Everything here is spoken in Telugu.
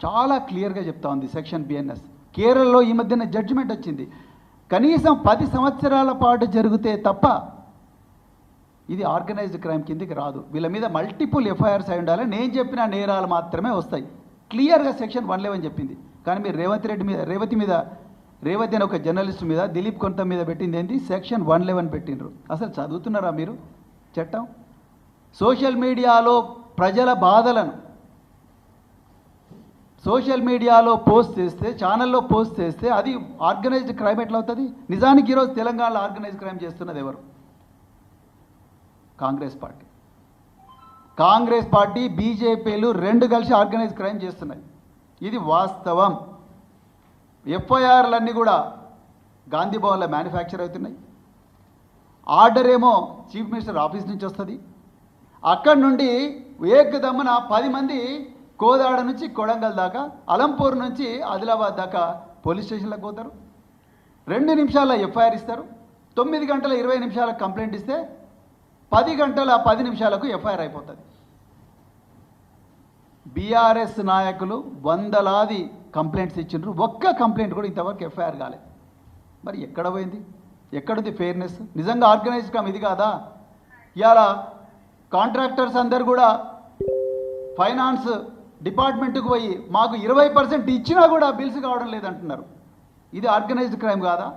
చాలా క్లియర్గా చెప్తా ఉంది సెక్షన్ బిఎన్ఎస్. కేరళలో ఈ మధ్యన జడ్జిమెంట్ వచ్చింది, కనీసం 10 సంవత్సరాల పాటు జరిగితే తప్ప ఇది ఆర్గనైజ్డ్ క్రైమ్ కిందకి రాదు. వీళ్ళ మీద మల్టిపుల్ ఎఫ్ఐఆర్స్ అయి ఉండాలి, నేను చెప్పిన నేరాలు మాత్రమే వస్తాయి. క్లియర్గా సెక్షన్ 111 చెప్పింది. కానీ మీరు రేవతి అనే ఒక జర్నలిస్ట్ మీద, దిలీప్ కొంత మీద పెట్టింది ఏంటి? సెక్షన్ 111 పెట్టినరు. అసలు చదువుతున్నారా మీరు చట్టం? సోషల్ మీడియాలో ప్రజల బాధలను సోషల్ మీడియాలో పోస్ట్ చేస్తే, ఛానల్లో పోస్ట్ చేస్తే అది ఆర్గనైజ్డ్ క్రైమ్ ఎట్లా అవుతుంది? నిజానికి ఈరోజు తెలంగాణలో ఆర్గనైజ్డ్ క్రైమ్ చేస్తున్నది ఎవరు? కాంగ్రెస్ పార్టీ బీజేపీలు రెండు కలిసి ఆర్గనైజ్డ్ క్రైమ్ చేస్తున్నాయి. ఇది వాస్తవం. ఎఫ్ఐఆర్లన్నీ కూడా గాంధీ భవన్లో మ్యానుఫ్యాక్చర్ అవుతున్నాయి. ఆర్డర్ ఏమో చీఫ్ మినిస్టర్ ఆఫీస్ నుంచి వస్తుంది. అక్కడి నుండి ఏకదమ్మన 10 మంది కోదాడ నుంచి కొడంగల్ దాకా, అలంపూర్ నుంచి ఆదిలాబాద్ దాకా పోలీస్ స్టేషన్లకు పోతారు. 2 నిమిషాల ఎఫ్ఐఆర్ ఇస్తారు. 9 గంటల 20 నిమిషాలకు కంప్లైంట్ ఇస్తే 10 గంటల 10 నిమిషాలకు ఎఫ్ఐఆర్ అయిపోతుంది. బీఆర్ఎస్ నాయకులు వందలాది కంప్లైంట్స్ ఇచ్చిండ్రు, ఒక్క కంప్లైంట్ కూడా ఇంతవరకు ఎఫ్ఐఆర్ కాలే. మరి ఎక్కడ పోయింది? ఎక్కడుంది ఫెయిర్నెస్? నిజంగా ఆర్గనైజ్డ్ క్రైమ్ ఇది కాదా? ఇవాళ కాంట్రాక్టర్స్ అందరు కూడా ఫైనాన్స్ డిపార్ట్మెంట్కి పోయి మాకు 20% ఇచ్చినా కూడా బిల్స్ కావడం లేదంటున్నారు. ఇది ఆర్గనైజ్డ్ క్రైమ్ కాదా?